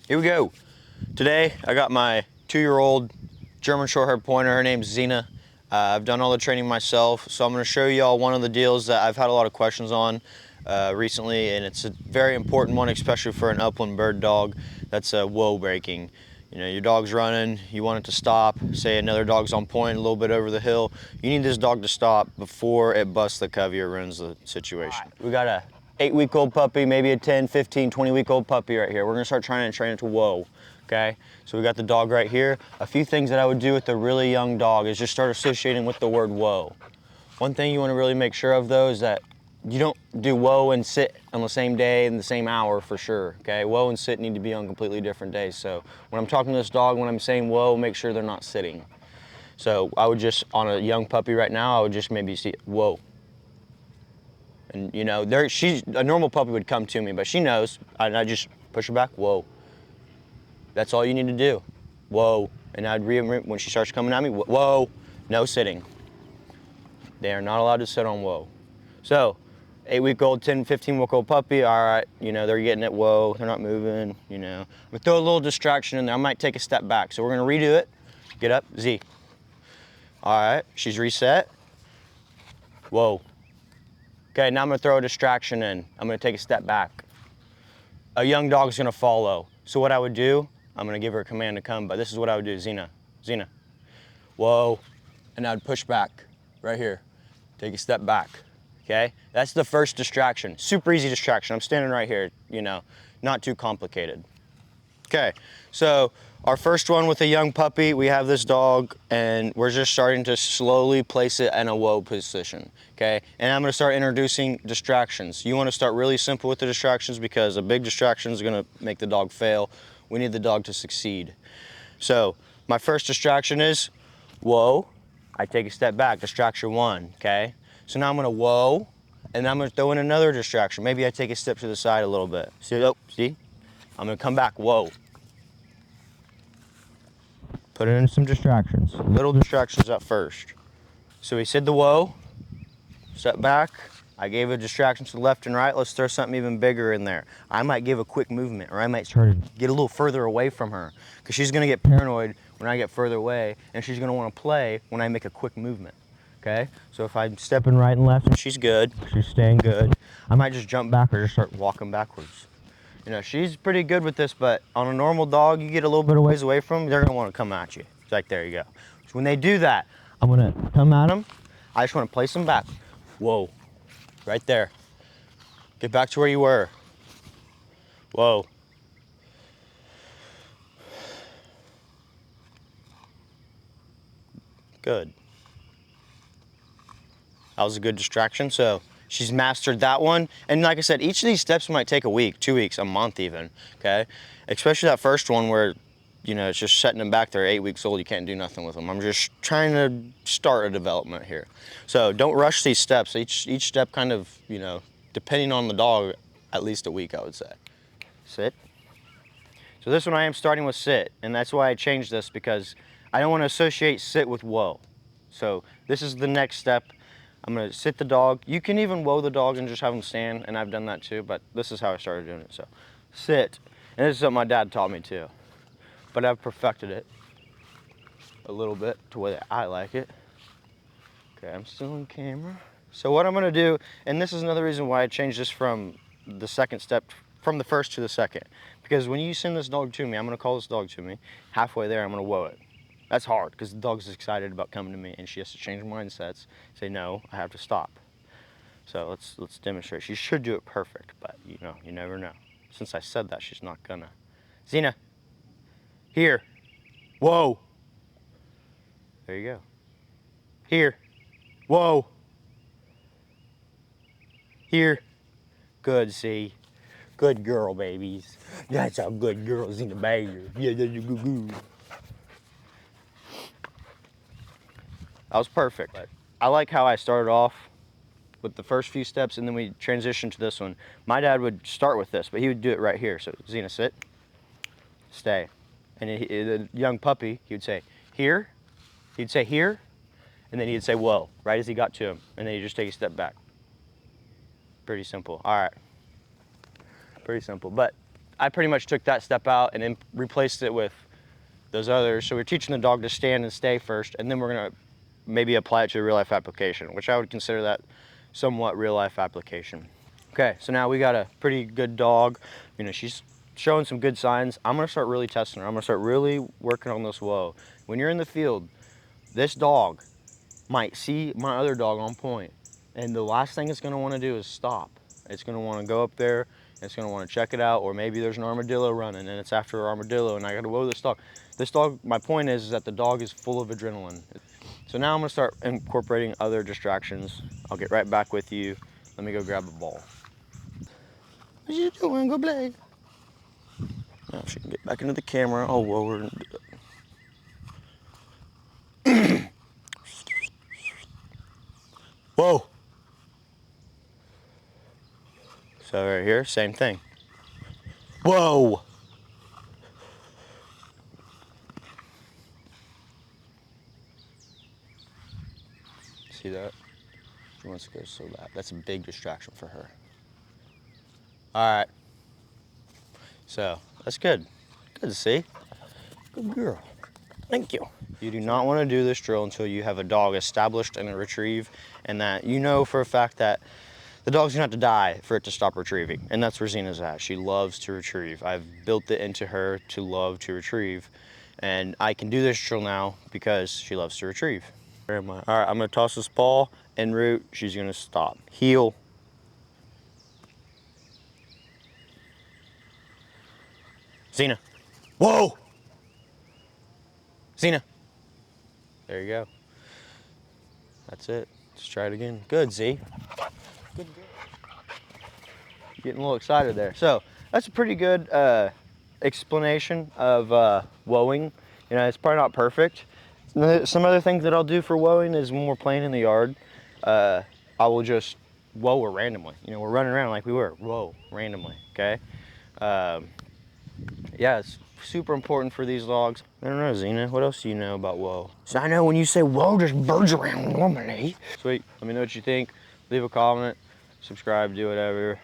Here we go. Today I got my 2-year-old German Shorthair Pointer. Her name's Zena. I've done all the training myself, so I'm going to show y'all one of the deals that I've had a lot of questions on recently, and it's a very important one, especially for an upland bird dog. That's WOAH breaking. You know, your dog's running, you want it to stop. Say another dog's on point a little bit over the hill. You need this dog to stop before it busts the covey or ruins the situation. Right. We got a 8-week-old puppy, maybe a 10, 15, 20-week-old puppy right here. We're gonna start trying to train it to WOAH, okay? So we got the dog right here. A few things that I would do with a really young dog is just start associating with the word WOAH. One thing you wanna really make sure of though is that you don't do WOAH and sit on the same day and the same hour for sure, okay? WOAH and sit need to be on completely different days. So when I'm talking to this dog, when I'm saying WOAH, make sure they're not sitting. So I would just, on a young puppy right now, I would just maybe see WOAH. And you know, a normal puppy would come to me, but she knows, and I just push her back, WOAH. That's all you need to do, WOAH. And I'd when she starts coming at me, WOAH, no sitting. They are not allowed to sit on WOAH. So, 8-week-old, 10, 15-week-old puppy, all right, you know, they're getting it, WOAH, they're not moving, you know. I'm gonna throw a little distraction in there. I might take a step back. So we're gonna redo it. Get up, Z. All right, she's reset. WOAH. Okay, now I'm gonna throw a distraction in. I'm gonna take a step back. A young dog's gonna follow. So what I would do, I'm gonna give her a command to come, but this is what I would do, Zena, WOAH, and I'd push back, right here. Take a step back, okay? That's the first distraction, super easy distraction. I'm standing right here, you know, not too complicated. Okay, so our first one with a young puppy, we have this dog and we're just starting to slowly place it in a WOAH position, okay? And I'm gonna start introducing distractions. You wanna start really simple with the distractions because a big distraction is gonna make the dog fail. We need the dog to succeed. So my first distraction is WOAH. I take a step back, distraction 1, okay? So now I'm gonna WOAH, and I'm gonna throw in another distraction. Maybe I take a step to the side a little bit. See, oh, see? I'm gonna come back, WOAH. Put in some distractions, little distractions at first. So he said the WOAH, step back. I gave a distraction to the left and right. Let's throw something even bigger in there. I might give a quick movement, or I might try to get a little further away from her because she's gonna get paranoid when I get further away, and she's gonna wanna play when I make a quick movement, okay? So if I'm stepping right and left and she's good, she's staying good, I might just jump back or just start walking backwards. You know, she's pretty good with this, but on a normal dog, you get a little bit of ways away from them, they're gonna wanna come at you. It's like, there you go. So when they do that, I'm gonna come at them. I just wanna place them back. WOAH, right there. Get back to where you were. WOAH. Good. That was a good distraction. So she's mastered that one. And like I said, each of these steps might take a week, 2 weeks, a month even, okay? Especially that first one where, you know, it's just setting them back. They're 8 weeks old, you can't do nothing with them. I'm just trying to start a development here. So don't rush these steps. Each step kind of, you know, depending on the dog, at least a week, I would say. Sit. So this one I am starting with sit, and that's why I changed this because I don't want to associate sit with WOAH. So this is the next step. I'm gonna sit the dog. You can even WOAH the dog and just have them stand, and I've done that too, but this is how I started doing it. So sit, and this is something my dad taught me too, but I've perfected it a little bit to where I like it. Okay, I'm still on camera. So what I'm gonna do, and this is another reason why I changed this from the second step, from the first to the second, because when you send this dog to me, I'm gonna call this dog to me, halfway there I'm gonna WOAH it. That's hard because the dog's excited about coming to me and she has to change mindsets, say no, I have to stop. So let's demonstrate. She should do it perfect, but you know, you never know. Since I said that, she's not gonna. Zena, here, WOAH. There you go. Here, WOAH. Here, good, see. Good girl, babies. That's how good girls in the baby. Yeah, that's a good girl. That was perfect. But I like how I started off with the first few steps and then we transitioned to this one. My dad would start with this, but he would do it right here. So Zena, sit, stay. And the young puppy, he would say, here, he'd say here, and then he'd say, whoa, right as he got to him. And then he'd just take a step back. Pretty simple. All right. Pretty simple. But I pretty much took that step out and then replaced it with those others. So we're teaching the dog to stand and stay first, and then we're gonna maybe apply it to a real life application, which I would consider that somewhat real life application. Okay, so now we got a pretty good dog. You know, she's showing some good signs. I'm gonna start really testing her. I'm gonna start really working on this WOAH. When you're in the field, this dog might see my other dog on point, and the last thing it's gonna wanna do is stop. It's gonna wanna go up there, it's gonna wanna check it out, or maybe there's an armadillo running and it's after an armadillo and I gotta whoa this dog. This dog, my point is that the dog is full of adrenaline. So now I'm gonna start incorporating other distractions. I'll get right back with you. Let me go grab a ball. What you doing? Go play. Now she can get back into the camera. Oh, whoa, we're gonna do it. Whoa. So right here, same thing. Whoa. See that? She wants to go so bad. That's a big distraction for her. All right. So that's good. Good to see. Good girl. Thank you. You do not want to do this drill until you have a dog established in a retrieve, and that you know for a fact that the dog's gonna have to die for it to stop retrieving. And that's where Zena's at. She loves to retrieve. I've built it into her to love to retrieve. And I can do this drill now because she loves to retrieve. Where am I? All right, I'm gonna toss this paw en route. She's gonna stop. Heel. Zena. Whoa! Zena. There you go. That's it. Let's try it again. Good, Z. Good. Getting a little excited there. So that's a pretty good explanation of WOAHing. You know, it's probably not perfect. Some other things that I'll do for WOAHing is when we're playing in the yard, I will just WOAH randomly. You know, we're running around like we were. WOAH randomly, okay? Yeah, it's super important for these dogs. I don't know, Zena, what else do you know about WOAH? So I know when you say WOAH, there's birds around normally. Sweet, let me know what you think. Leave a comment, subscribe, do whatever.